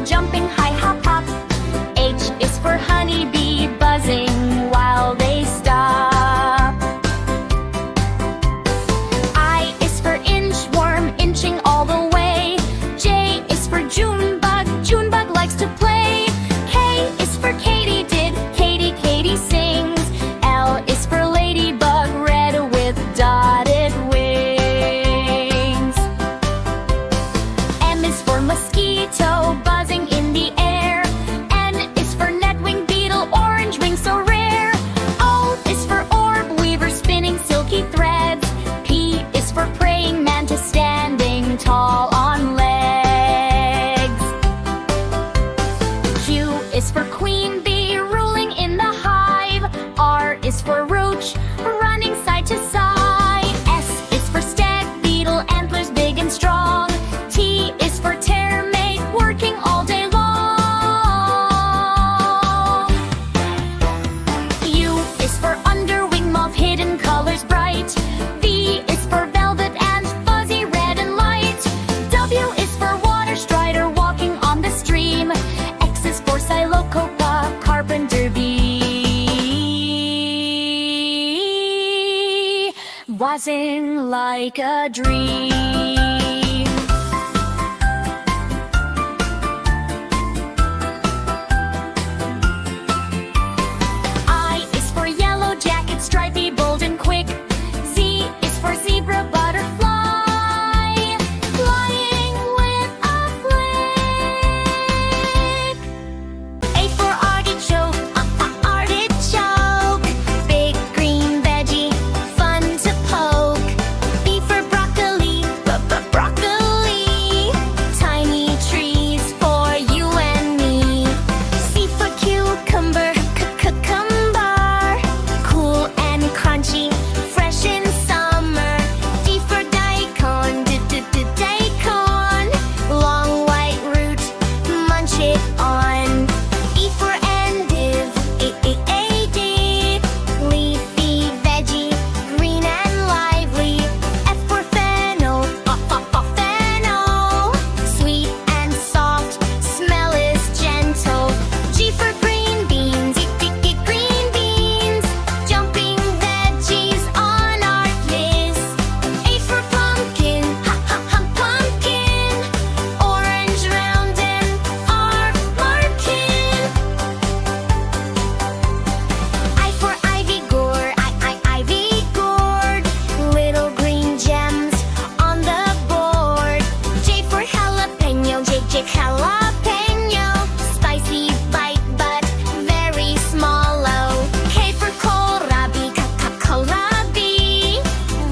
jumping high, hop, hop. H is for honeybee, buzzing while they stop. I is for inchworm, inching all the way. J is for Junebug, Junebug likes to play. K is for katydid, Katy sings. L is for ladybug, red with dotted wings. M is for mosquito, buzzing in the air. N is for netwing beetle, orange wings so rare. O is for orb weaver, spinning silky threads. P is for praying mantis, standing tall on legs. Q is for queen bee, ruling in the hive. R is for roach, running side to side. S is for stag beetle, antlers big and strong. T is for termite, working all day long. U is for underwing moth, hidden colors bright. V is for velvet and fuzzy red and light. W is for water strider, walking on the stream. X is for Silocopa, carpenter bee, buzzing like a dream. I is for yellow jacket, stripy, bold and quick. Z is for zebra butterfly, flying with a flick. A for artichoke, artichoke, big green veggie, fun to poke. B for broccoli, broccoli, tiny trees for you and me. C for cucumber, cucumber, cool and crunchy, fresh in summer. D for daikon, daikon, long white root, munch it on. E for endive, endive, leafy veggie, green and lively. F for fennel, fennel, sweet and soft, smell is gentle. G for green beans, green beans, jumping veggies on our list. H for pumpkin, pumpkin, orange round and our markin. I for ivy gourd, ivy gourd, little green gems on the board. J for jalapeno, jalapeno, spicy bite but very small. K for kohlrabi, kohlrabi,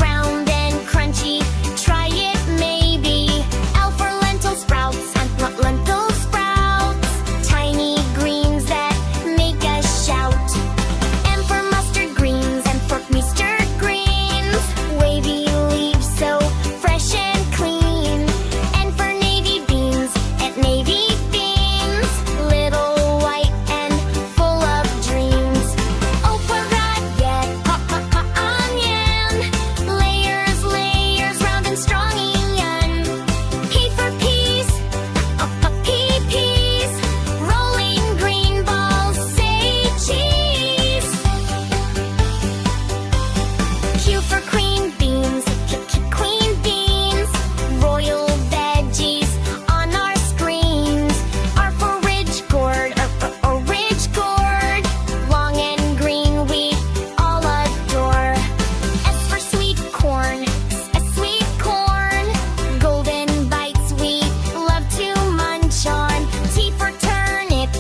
round and crunchy, try it maybe. L for lentil sprouts, lentil sprouts, tiny greens that make us shout. M for mustard greens, wavy leaves so fresh and clean. N for navy beans, little white and full of dreams. O for ragged, onion, layers, round and strong, P for peas, peas, rolling green balls, say cheese. Q for queen beans, royal veggies on our screens. R for ridge gourd, long and green we all adore. S for sweet corn, golden bites we love to munch on. T for turnip,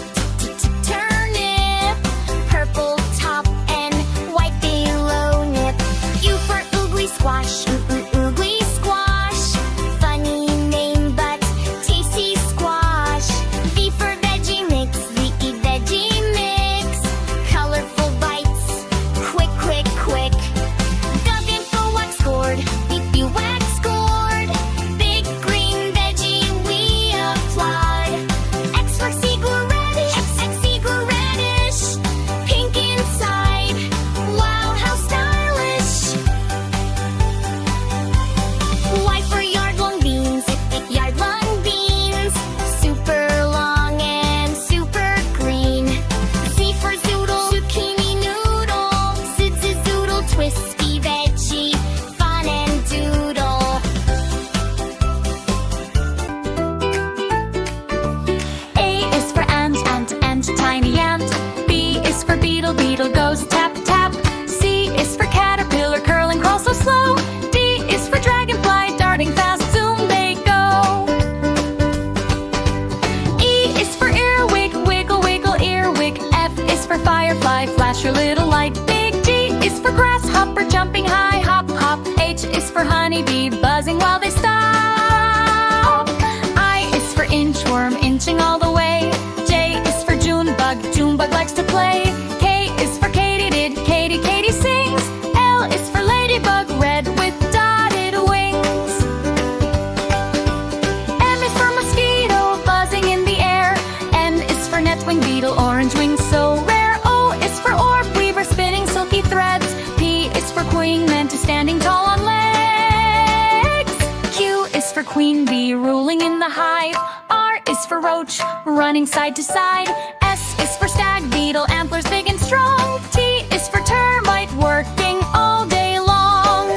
purple top and white below nip. U for oogly squash, funny name but tasty squash. V for veggie mix, colorful bites, quick. W for wax gourd, wax gourd, big green veggie we applaud. X for beetle, beetle goes tap, tap. C is for caterpillar, curling, crawl so slow. D is for dragonfly, darting fast, zoom they go. E is for earwig, wiggle, wiggle, earwig. F is for firefly, flash your little light. Big G is for grasshopper, jumping high, hop, hop. H is for honeybee, buzzing while they stop. I is for inchworm, inching all the way. J is for Junebug, Junebug likes to play. K is for katydid, Katy, Katy sings. L is for ladybug, red with dotted wings. M is for mosquito, buzzing in the air. N is for netwing beetle, orange wings so rare. O is for orb weaver, spinning silky threads. P is for queen mantis, standing tall on legs. Q is for queen bee, ruling in the hive. R is for roach, running side to side. S is for stag beetle, antlers big and strong. T is for termite, working all day long.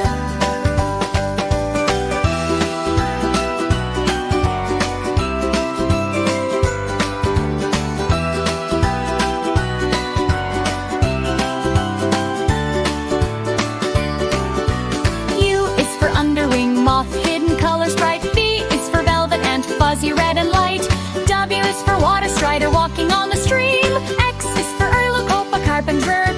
U is for underwing, moth, hidden color stripe. V is for velvet ant, fuzzy red and light. W is for water strider, walking on the stream. X is for Erlocopa, carpenter,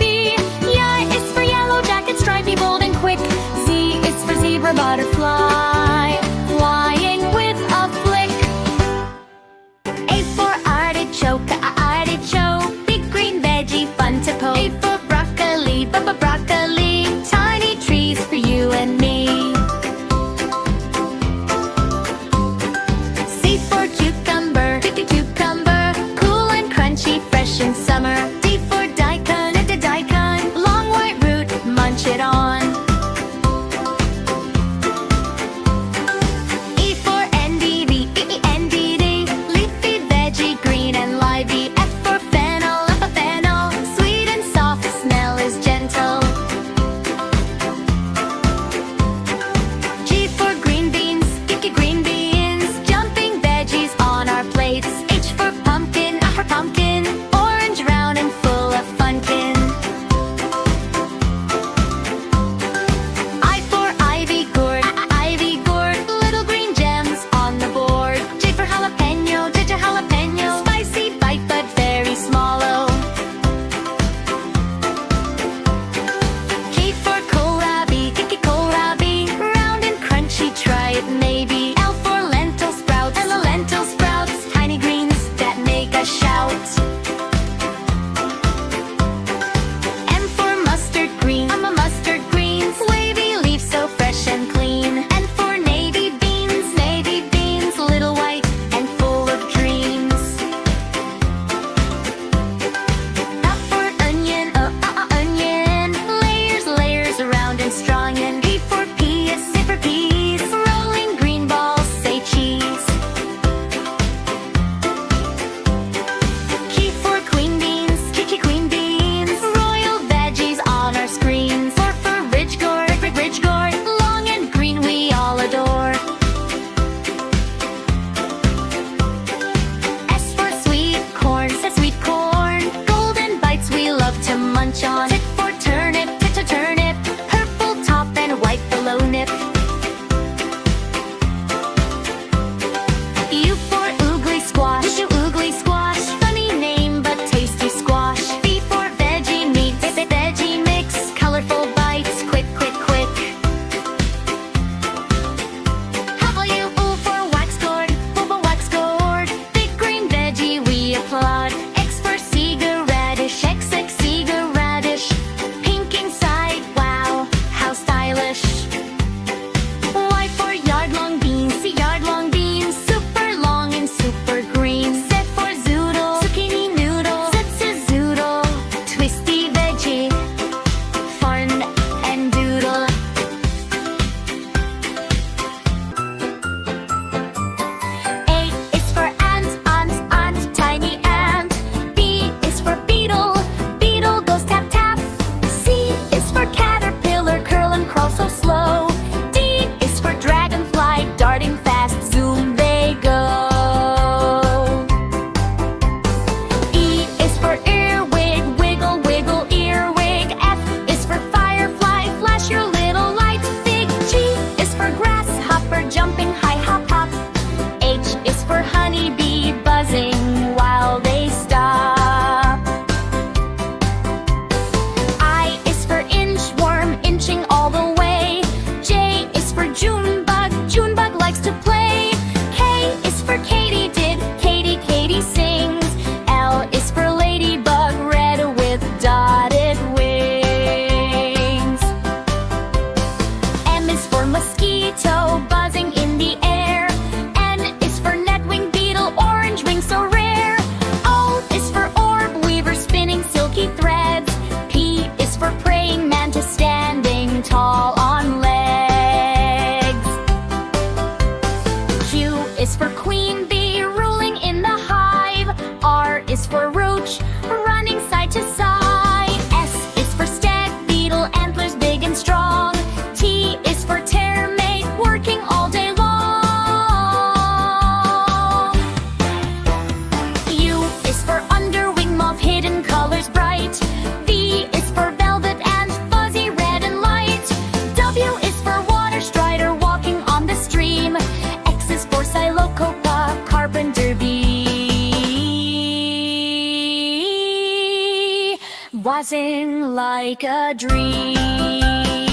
passing like a dream.